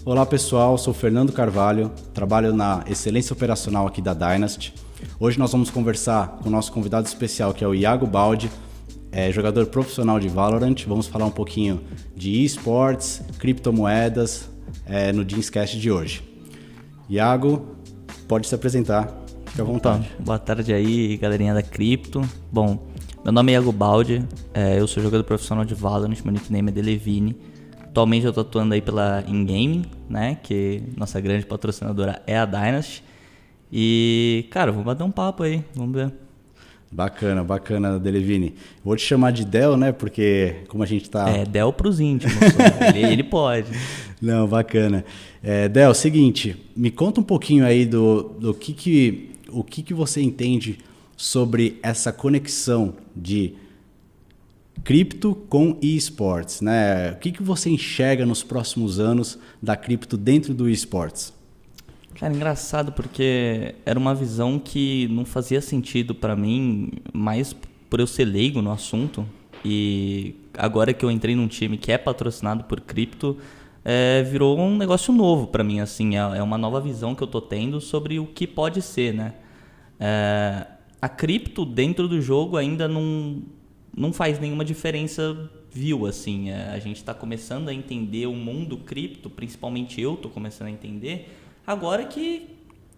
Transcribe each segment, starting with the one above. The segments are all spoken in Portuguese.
Olá pessoal, sou Fernando Carvalho, trabalho na excelência operacional aqui da Dynasty. Hoje nós vamos conversar com o nosso convidado especial, que é o Iago Baldi, jogador profissional de Valorant. Vamos falar um pouquinho de esportes, criptomoedas no Jeanscast de hoje. Iago, pode se apresentar, fique à vontade. Boa tarde aí, galerinha da Cripto. Bom, meu nome é Iago Baldi, eu sou jogador profissional de Valorant, meu nickname é Delevini. Atualmente eu tô atuando aí pela InGame, né, que nossa grande patrocinadora é a Dynasty. E, cara, vamos bater um papo aí, vamos ver. Bacana, Delevini. Vou te chamar de Del, né, porque como a gente tá... Del pros íntimos, só. ele pode. Não, bacana. Del, seguinte, me conta um pouquinho aí do que você entende sobre essa conexão de cripto com esportes, né? O que você enxerga nos próximos anos da cripto dentro do esportes? Cara, engraçado porque era uma visão que não fazia sentido pra mim, mais por eu ser leigo no assunto. E agora que eu entrei num time que é patrocinado por cripto, virou um negócio novo pra mim, assim. É uma nova visão que eu tô tendo sobre o que pode ser, né? A cripto dentro do jogo ainda não faz nenhuma diferença assim. A gente está começando a entender o mundo cripto, principalmente eu estou começando a entender, agora que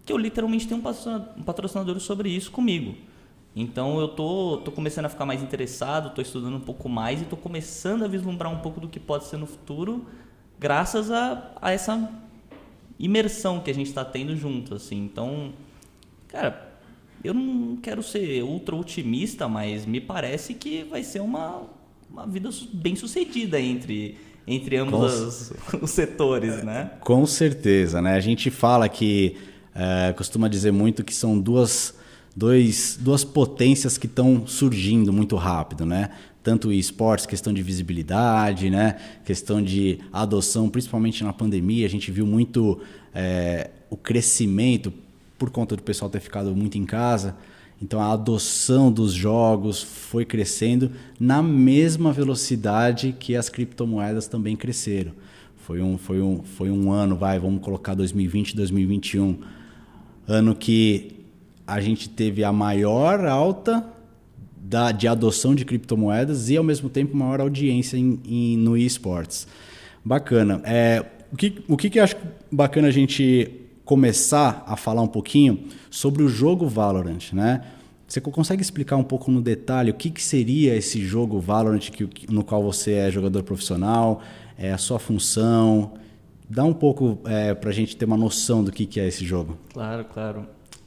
eu literalmente tenho um patrocinador sobre isso comigo. Então eu tô começando a ficar mais interessado, estou estudando um pouco mais e estou começando a vislumbrar um pouco do que pode ser no futuro, graças a essa imersão que a gente está tendo junto, assim. Então, cara, eu não quero ser ultra otimista, mas me parece que vai ser uma vida bem sucedida entre ambos os setores, né? Com certeza, né? A gente fala que, costuma dizer muito que são duas potências que estão surgindo muito rápido, né? Tanto o esportes, questão de visibilidade, né? Questão de adoção, principalmente na pandemia, a gente viu muito o crescimento por conta do pessoal ter ficado muito em casa. Então a adoção dos jogos foi crescendo na mesma velocidade que as criptomoedas também cresceram. Foi um ano, vamos colocar 2020, 2021, ano que a gente teve a maior alta de adoção de criptomoedas e ao mesmo tempo maior audiência no esportes. Bacana. O que eu acho bacana a gente começar a falar um pouquinho sobre o jogo Valorant, né? Você consegue explicar um pouco no detalhe o que seria esse jogo Valorant no qual você é jogador profissional, a sua função? Dá um pouco para a gente ter uma noção do que é esse jogo. Claro.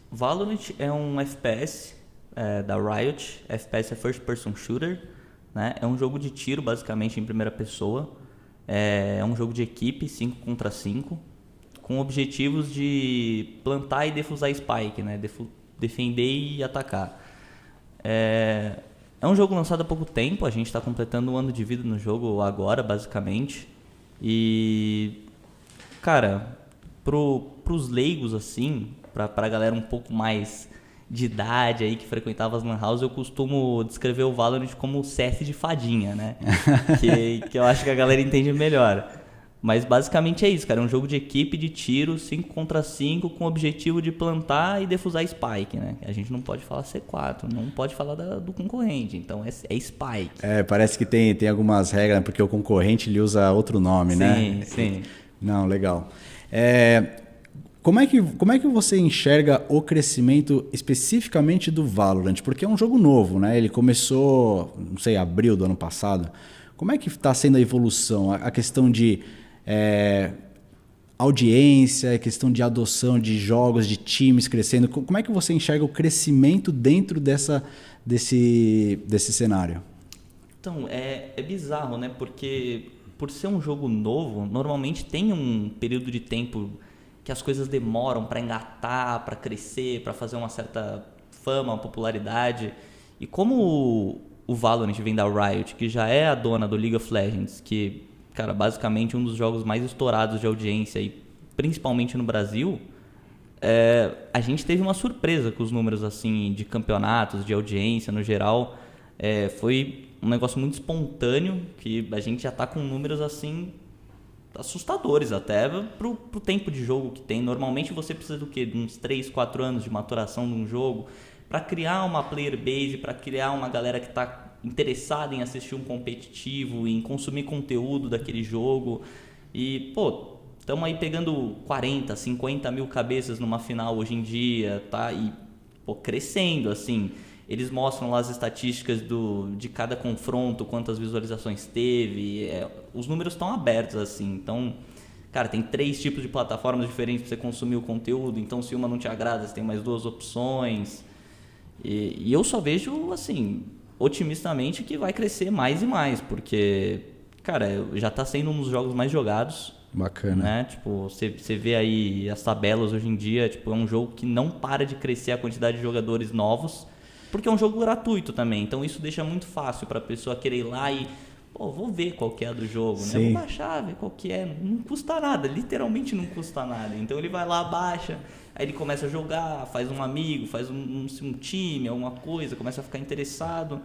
Valorant é um FPS da Riot. FPS é First Person Shooter, né? É um jogo de tiro, basicamente, em primeira pessoa. É um jogo de equipe, 5 contra 5. Com objetivos de plantar e defusar spike, né? Defender e atacar. É um jogo lançado há pouco tempo, a gente está completando um ano de vida no jogo agora, basicamente. E, cara, pros leigos, assim, pra galera um pouco mais de idade aí que frequentava as lan house, eu costumo descrever o Valorant como CS de fadinha, né? que eu acho que a galera entende melhor. Mas basicamente é isso, cara. É um jogo de equipe de tiro, 5 contra 5, com o objetivo de plantar e defusar spike, né? A gente não pode falar C4, não pode falar do concorrente. Então é spike. Parece que tem algumas regras, porque o concorrente ele usa outro nome, né? Sim. Não, legal. Como é que você enxerga o crescimento especificamente do Valorant? Porque é um jogo novo, né? Ele começou, não sei, abril do ano passado. Como é que está sendo a evolução? A questão de audiência, questão de adoção de jogos, de times crescendo. Como é que você enxerga o crescimento dentro desse cenário? Então, é bizarro, né? Porque por ser um jogo novo, normalmente tem um período de tempo que as coisas demoram para engatar, para crescer, para fazer uma certa fama, uma popularidade. E como o Valorant vem da Riot, que já é a dona do League of Legends, que, cara, basicamente um dos jogos mais estourados de audiência, e principalmente no Brasil, a gente teve uma surpresa com os números assim de campeonatos, de audiência no geral. Foi um negócio muito espontâneo, que a gente já está com números assim assustadores até pro tempo de jogo que tem. Normalmente você precisa do quê? De uns 3, 4 anos de maturação de um jogo para criar uma player base, para criar uma galera que está interessada em assistir um competitivo, em consumir conteúdo daquele jogo. E, pô, estamos aí pegando 40, 50 mil cabeças numa final hoje em dia, tá? E, pô, crescendo, assim. Eles mostram lá as estatísticas de cada confronto, quantas visualizações teve. Os números estão abertos, assim. Então, cara, tem 3 tipos de plataformas diferentes para você consumir o conteúdo. Então, se uma não te agrada, você tem mais 2 opções. E eu só vejo, assim, otimistamente que vai crescer mais e mais. Porque, cara, já está sendo um dos jogos mais jogados. Bacana. Né? Tipo, você vê aí as tabelas hoje em dia. Tipo, é um jogo que não para de crescer a quantidade de jogadores novos. Porque é um jogo gratuito também, então isso deixa muito fácil para a pessoa querer ir lá e, pô, vou ver qual que é do jogo, né? Vou baixar, ver qual que é, não custa nada, literalmente não custa nada. Então ele vai lá, baixa, aí ele começa a jogar, faz um amigo, faz um time, alguma coisa, começa a ficar interessado.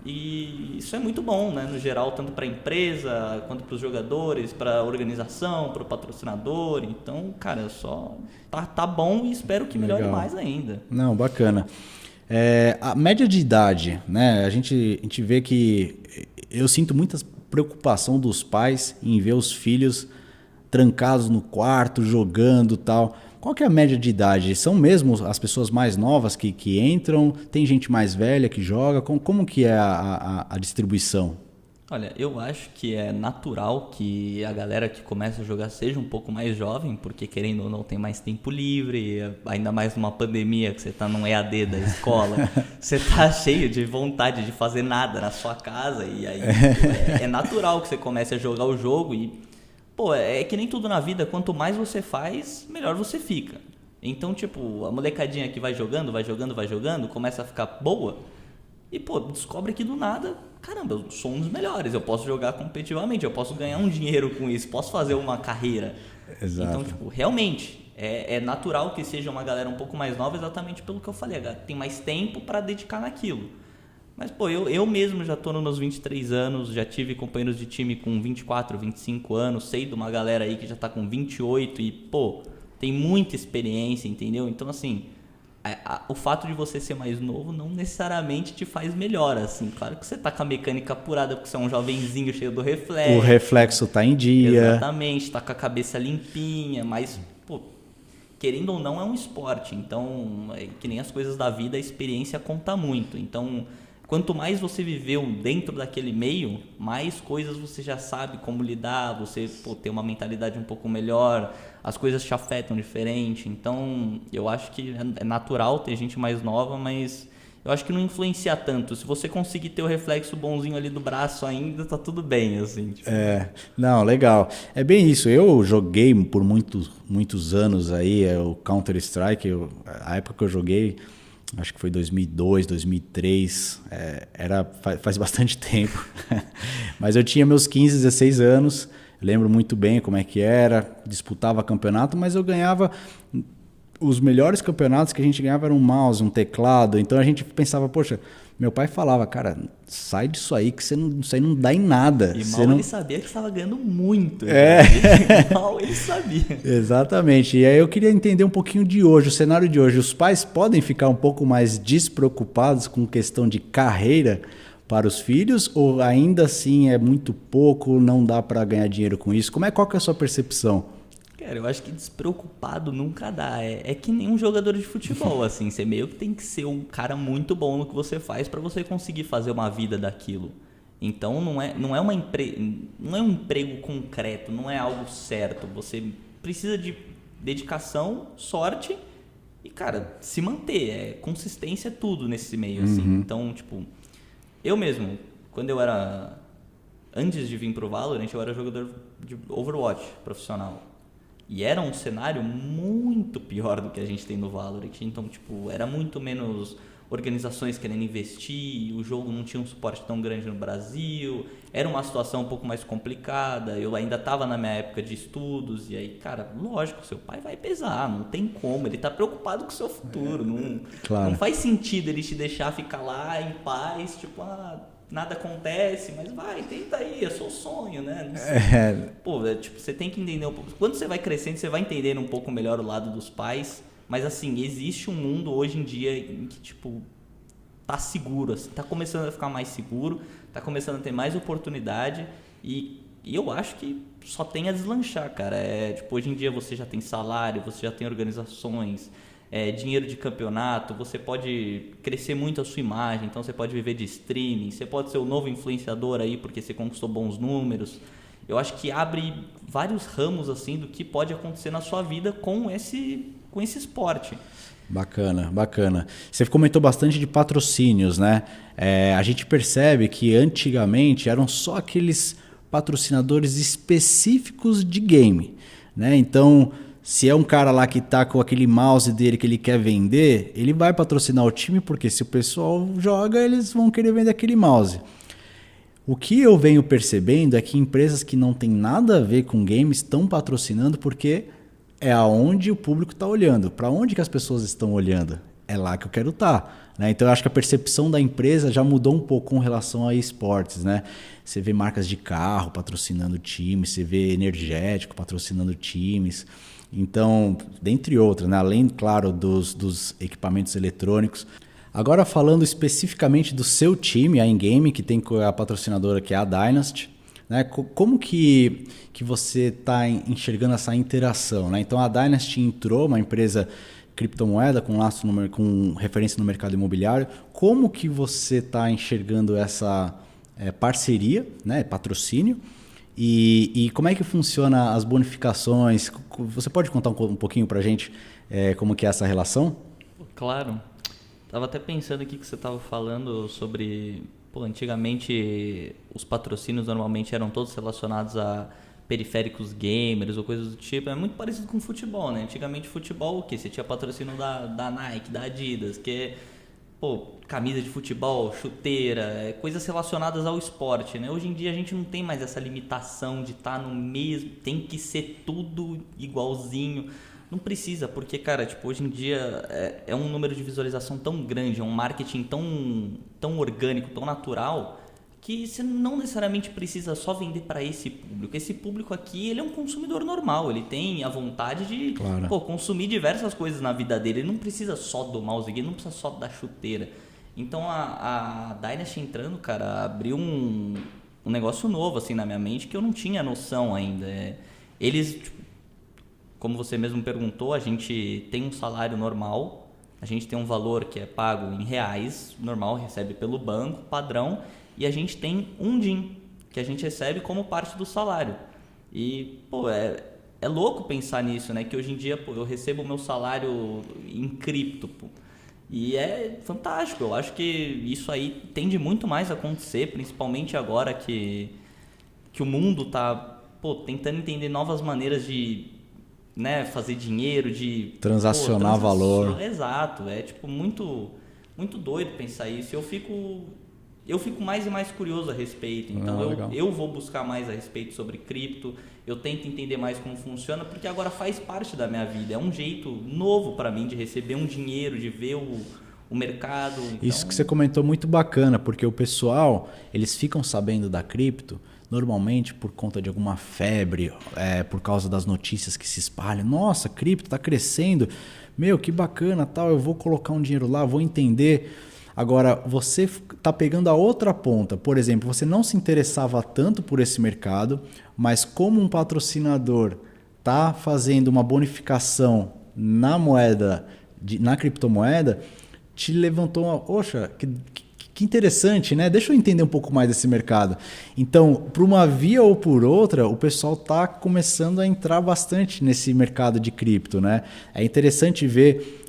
E isso é muito bom, né? No geral, tanto para a empresa, quanto para os jogadores, para a organização, para o patrocinador. Então, cara, só tá bom e espero que melhore mais ainda. Não, bacana. A média de idade, né? A gente vê que eu sinto muita preocupação dos pais em ver os filhos trancados no quarto, jogando e tal. Qual que é a média de idade? São mesmo as pessoas mais novas que entram? Tem gente mais velha que joga? Como que é a distribuição? Olha, eu acho que é natural que a galera que começa a jogar seja um pouco mais jovem, porque querendo ou não tem mais tempo livre, ainda mais numa pandemia que você tá num EAD da escola, você tá cheio de vontade de fazer nada na sua casa e aí é natural que você comece a jogar o jogo e, pô, é que nem tudo na vida, quanto mais você faz, melhor você fica. Então, tipo, a molecadinha que vai jogando, começa a ficar boa e, pô, descobre que do nada, caramba, eu sou um dos melhores, eu posso jogar competitivamente, eu posso ganhar um dinheiro com isso, posso fazer uma carreira. Exato. Então, tipo, realmente, é natural que seja uma galera um pouco mais nova, exatamente pelo que eu falei, a galera tem mais tempo para dedicar naquilo. Mas, pô, eu mesmo já tô nos meus 23 anos, já tive companheiros de time com 24, 25 anos, sei de uma galera aí que já tá com 28 e, pô, tem muita experiência, entendeu? Então, assim, o fato de você ser mais novo não necessariamente te faz melhor, assim. Claro que você tá com a mecânica apurada porque você é um jovenzinho cheio do reflexo. O reflexo tá em dia. Exatamente, tá com a cabeça limpinha, mas, pô, querendo ou não é um esporte. Então, que nem as coisas da vida, a experiência conta muito. Então, quanto mais você viveu dentro daquele meio, mais coisas você já sabe como lidar, você tem uma mentalidade um pouco melhor, as coisas te afetam diferente. Então, eu acho que é natural ter gente mais nova, mas eu acho que não influencia tanto. Se você conseguir ter o reflexo bonzinho ali do braço ainda, tá tudo bem, assim. Tipo. Não, legal. É bem isso. Eu joguei por muitos anos aí, o Counter-Strike, a época que eu joguei, acho que foi 2002, 2003, faz bastante tempo. Mas eu tinha meus 15, 16 anos, lembro muito bem como é que era, disputava campeonato, mas eu ganhava... Os melhores campeonatos que a gente ganhava eram um mouse, um teclado, então a gente pensava, poxa, meu pai falava, cara, sai disso aí que isso aí não dá em nada. E mal ele sabia que estava ganhando muito. Mal ele sabia. Exatamente. E aí eu queria entender um pouquinho de hoje, o cenário de hoje. Os pais podem ficar um pouco mais despreocupados com questão de carreira para os filhos ou ainda assim é muito pouco, não dá para ganhar dinheiro com isso? Qual que é a sua percepção? Cara, eu acho que despreocupado nunca dá. É que nem um jogador de futebol, assim. Você meio que tem que ser um cara muito bom no que você faz para você conseguir fazer uma vida daquilo. Então não é um emprego concreto, não é algo certo. Você precisa de dedicação, sorte e, cara, se manter. Consistência é tudo nesse meio, assim. Então, tipo, eu mesmo, quando eu era... Antes de vir pro Valorant, eu era jogador de Overwatch profissional. E era um cenário muito pior do que a gente tem no Valorant. Então, tipo, era muito menos organizações querendo investir, o jogo não tinha um suporte tão grande no Brasil, era uma situação um pouco mais complicada, eu ainda estava na minha época de estudos, e aí, cara, lógico, seu pai vai pesar, não tem como, ele está preocupado com o seu futuro, Claro. Não faz sentido ele te deixar ficar lá em paz, tipo, nada acontece, mas vai, tenta aí, é seu sonho, né? Não sei. Pô, tipo, você tem que entender um pouco. Quando você vai crescendo, você vai entendendo um pouco melhor o lado dos pais, mas assim, existe um mundo hoje em dia em que, tipo, tá seguro, assim, tá começando a ficar mais seguro, tá começando a ter mais oportunidade e eu acho que só tem a deslanchar, cara. Tipo, hoje em dia você já tem salário, você já tem organizações, dinheiro de campeonato, você pode crescer muito a sua imagem, então você pode viver de streaming, você pode ser o novo influenciador aí porque você conquistou bons números. Eu acho que abre vários ramos assim do que pode acontecer na sua vida com esse esporte. Bacana, bacana. Você comentou bastante de patrocínios, né? A gente percebe que antigamente eram só aqueles patrocinadores específicos de game, né? Então, se é um cara lá que tá com aquele mouse dele que ele quer vender, ele vai patrocinar o time porque se o pessoal joga, eles vão querer vender aquele mouse. O que eu venho percebendo é que empresas que não tem nada a ver com games estão patrocinando porque é aonde o público está olhando. Para onde que as pessoas estão olhando? É lá que eu quero estar, né? Então eu acho que a percepção da empresa já mudou um pouco com relação a esportes, né? Você vê marcas de carro patrocinando times, você vê energético patrocinando times. Então, dentre outras, né? Além, claro, dos equipamentos eletrônicos. Agora falando especificamente do seu time, a InGame, que tem a patrocinadora que é a Dynasty, né? Como que você está enxergando essa interação, né? Então a Dynasty entrou, uma empresa criptomoeda com laço com referência no mercado imobiliário. Como que você está enxergando essa parceria, né? Patrocínio? E como é que funciona as bonificações? Você pode contar um pouquinho para a gente como que é essa relação? Claro. Estava até pensando aqui que você estava falando sobre... Pô, antigamente os patrocínios normalmente eram todos relacionados a periféricos gamers ou coisas do tipo. É muito parecido com futebol, né? Antigamente futebol, o quê? Você tinha patrocínio da Nike, da Adidas, que é, pô, camisa de futebol, chuteira, coisas relacionadas ao esporte, né? Hoje em dia a gente não tem mais essa limitação de estar no mesmo, tem que ser tudo igualzinho. Não precisa, porque, cara, tipo, hoje em dia é um número de visualização tão grande, é um marketing tão orgânico, tão natural, que você não necessariamente precisa só vender para esse público. Esse público aqui, ele é um consumidor normal, ele tem a vontade de consumir diversas coisas na vida dele. Ele não precisa só do mouse, ele não precisa só da chuteira. Então a Dynasty entrando, cara, abriu um negócio novo assim na minha mente que eu não tinha noção ainda. Eles, tipo, como você mesmo perguntou, a gente tem um salário normal, a gente tem um valor que é pago em reais, normal, recebe pelo banco, padrão, e a gente tem um DIN, que a gente recebe como parte do salário. E, pô, é louco pensar nisso, né? Que hoje em dia, pô, eu recebo o meu salário em cripto, pô. E é fantástico, eu acho que isso aí tende muito mais a acontecer, principalmente agora que o mundo tá, pô, tentando entender novas maneiras de... né, fazer dinheiro, de transacionar valor. Exato, é tipo muito doido pensar isso. Eu fico mais e mais curioso a respeito. Então eu vou buscar mais a respeito sobre cripto. Eu tento entender mais como funciona, porque agora faz parte da minha vida. É um jeito novo para mim de receber um dinheiro, de ver o mercado. Então... Isso que você comentou muito bacana, porque o pessoal, eles ficam sabendo da cripto normalmente por conta de alguma febre, por causa das notícias que se espalham. Nossa, cripto está crescendo, meu, que bacana, tal, eu vou colocar um dinheiro lá, vou entender. Agora, você está pegando a outra ponta. Por exemplo, você não se interessava tanto por esse mercado, mas como um patrocinador está fazendo uma bonificação na moeda, na criptomoeda, te levantou uma... Poxa, que interessante, né? Deixa eu entender um pouco mais desse mercado. Então, por uma via ou por outra, o pessoal está começando a entrar bastante nesse mercado de cripto, né? É interessante ver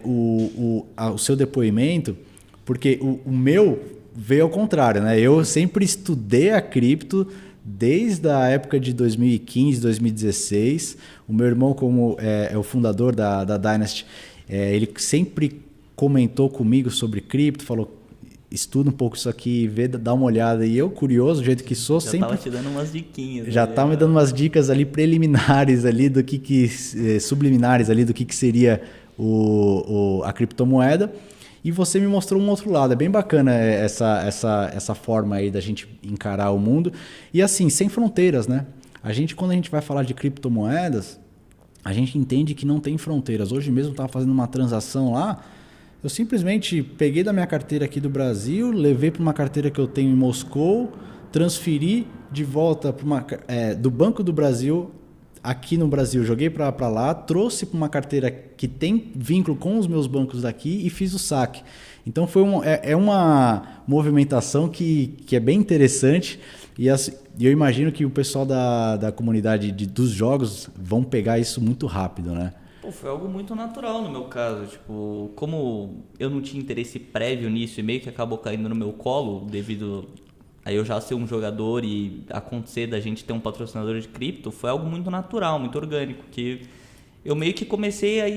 o seu depoimento, porque o meu veio ao contrário, né? Eu sempre estudei a cripto desde a época de 2015, 2016. O meu irmão, como é o fundador da Dynasty, ele sempre comentou comigo sobre cripto, falou: estuda um pouco isso aqui, dá uma olhada. E eu, curioso, do jeito que sou, já sempre... Já estava te dando umas diquinhas. Já estava me dando umas dicas ali preliminares, ali do subliminares ali do que seria a criptomoeda. e você me mostrou um outro lado. É bem bacana essa forma aí da gente encarar o mundo. E assim, sem fronteiras, né? Quando a gente vai falar de criptomoedas, a gente entende que não tem fronteiras. Hoje mesmo eu estava fazendo uma transação lá, eu simplesmente peguei da minha carteira aqui do Brasil, levei para uma carteira que eu tenho em Moscou, transferi de volta do Banco do Brasil aqui no Brasil, joguei para lá, trouxe para uma carteira que tem vínculo com os meus bancos daqui e fiz o saque. Então é uma movimentação que é bem interessante e eu imagino que o pessoal da comunidade dos jogos vão pegar isso muito rápido, né? Pô, foi algo muito natural no meu caso. Tipo, como eu não tinha interesse prévio nisso e meio que acabou caindo no meu colo devido a eu já ser um jogador e acontecer da gente ter um patrocinador de cripto, foi algo muito natural, muito orgânico, que eu meio que comecei a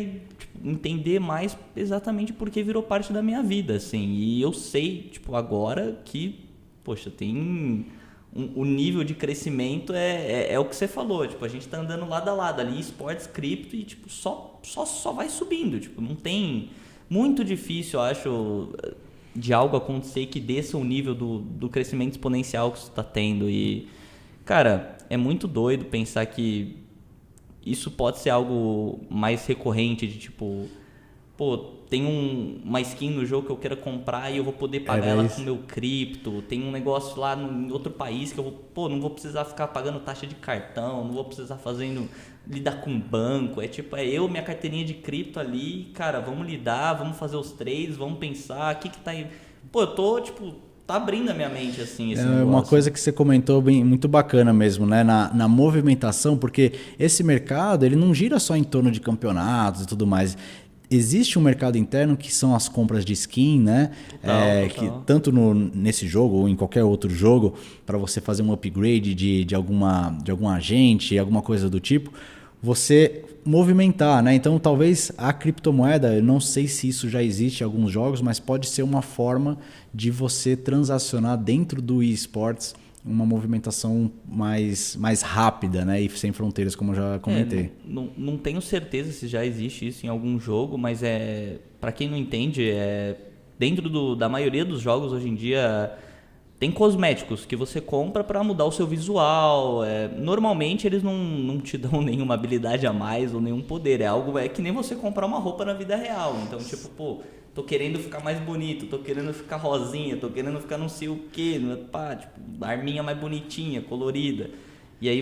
entender mais exatamente porque virou parte da minha vida, assim. E eu sei, tipo, agora que, poxa, tem o nível de crescimento é o que você falou, tipo, a gente tá andando lado a lado ali, esportes, cripto, e tipo, só vai subindo, tipo, não tem... Muito difícil, eu acho, de algo acontecer que desça o nível do crescimento exponencial que você está tendo. E, cara, é muito doido pensar que isso pode ser algo mais recorrente, de tipo, pô, tem uma skin no jogo que eu quero comprar e eu vou poder pagar ela com o meu cripto. Tem um negócio lá em outro país que eu não vou precisar ficar pagando taxa de cartão, não vou precisar lidar com banco. É tipo, eu, minha carteirinha de cripto ali, cara, vamos lidar, vamos fazer os trades, vamos pensar, o que tá aí. Pô, eu tô, tipo, tá abrindo a minha mente, assim, esse negócio. Uma coisa que você comentou muito bacana mesmo, né? Na movimentação, porque esse mercado, ele não gira só em torno de campeonatos e tudo mais. Existe um mercado interno que são as compras de skin, né? Total. Que tanto nesse jogo ou em qualquer outro jogo, para você fazer um upgrade de algum agente, alguma coisa do tipo, você movimentar, né? Então, talvez a criptomoeda, eu não sei se isso já existe em alguns jogos, mas pode ser uma forma de você transacionar dentro do eSports uma movimentação mais rápida, né? E sem fronteiras, como eu já comentei. Não tenho certeza se já existe isso em algum jogo, mas para quem não entende, dentro da maioria dos jogos hoje em dia tem cosméticos que você compra para mudar o seu visual. Normalmente eles não te dão nenhuma habilidade a mais ou nenhum poder. É algo que nem você comprar uma roupa na vida real. Então, tipo, pô, tô querendo ficar mais bonito, tô querendo ficar rosinha, tô querendo ficar não sei o quê, tipo, arminha mais bonitinha, colorida. E aí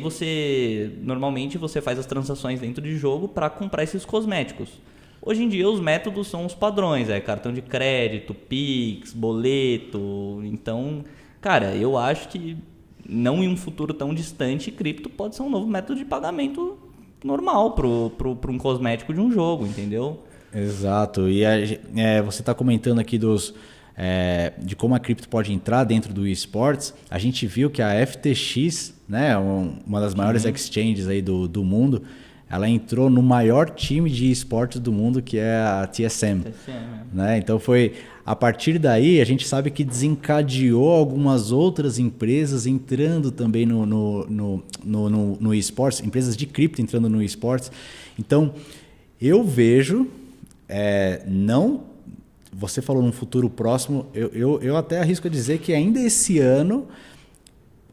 normalmente você faz as transações dentro de jogo para comprar esses cosméticos. Hoje em dia os métodos são os padrões, cartão de crédito, Pix, boleto. Então, cara, eu acho que não em um futuro tão distante, cripto pode ser um novo método de pagamento normal pro um cosmético de um jogo, entendeu? Exato. E você está comentando aqui de como a cripto pode entrar dentro do eSports. A gente viu que a FTX, né, uma das maiores exchanges aí do mundo, ela entrou no maior time de esportes do mundo, que é a TSM. Né? Então a partir daí, a gente sabe que desencadeou algumas outras empresas entrando também no esportes, empresas de cripto entrando no esportes. Então, eu vejo, você falou num futuro próximo, eu até arrisco a dizer que ainda esse ano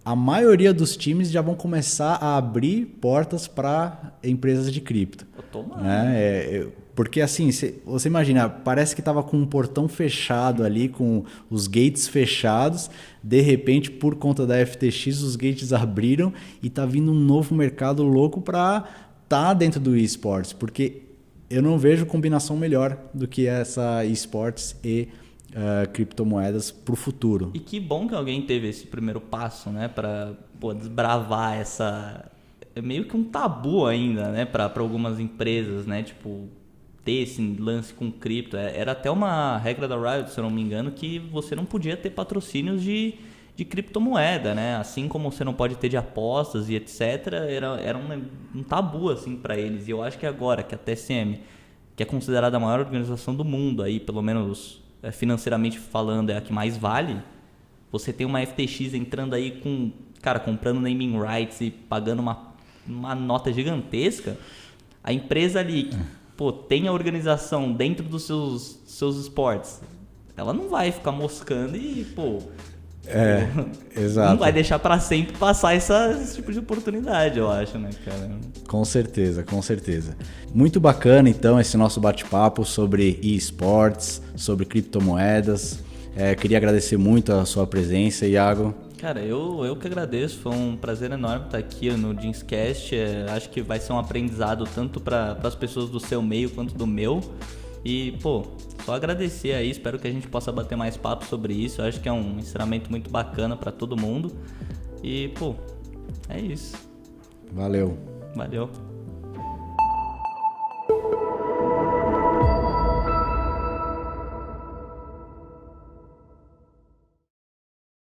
a maioria dos times já vão começar a abrir portas para empresas de cripto. Né? Porque assim, você imagina, parece que estava com um portão fechado ali, com os gates fechados, de repente, por conta da FTX, os gates abriram e está vindo um novo mercado louco para estar dentro do eSports, porque eu não vejo combinação melhor do que essa eSports e criptomoedas para o futuro. E que bom que alguém teve esse primeiro passo, né, para desbravar essa... É meio que um tabu ainda, né, para algumas empresas, né, tipo, ter esse lance com cripto. Era até uma regra da Riot, se eu não me engano, que você não podia ter patrocínios de criptomoeda, né, assim como você não pode ter de apostas e etc. Era um tabu, assim, para eles. E eu acho que agora que a TSM, que é considerada a maior organização do mundo, aí, pelo menos financeiramente falando, é a que mais vale, você tem uma FTX entrando aí comprando naming rights e pagando uma nota gigantesca, a empresa ali, tem a organização dentro dos seus esportes, ela não vai ficar moscando e, pô... Exato. Não vai deixar pra sempre passar esse tipo de oportunidade, eu acho, né, cara? Com certeza, com certeza. Muito bacana, então, esse nosso bate-papo sobre eSports, sobre criptomoedas. Queria agradecer muito a sua presença, Iago. Cara, eu que agradeço, foi um prazer enorme estar aqui no Jeanscast. Acho que vai ser um aprendizado tanto para as pessoas do seu meio quanto do meu. E, pô, só agradecer aí, espero que a gente possa bater mais papo sobre isso. Eu acho que é um ensinamento muito bacana para todo mundo. E, pô, é isso. Valeu. Valeu.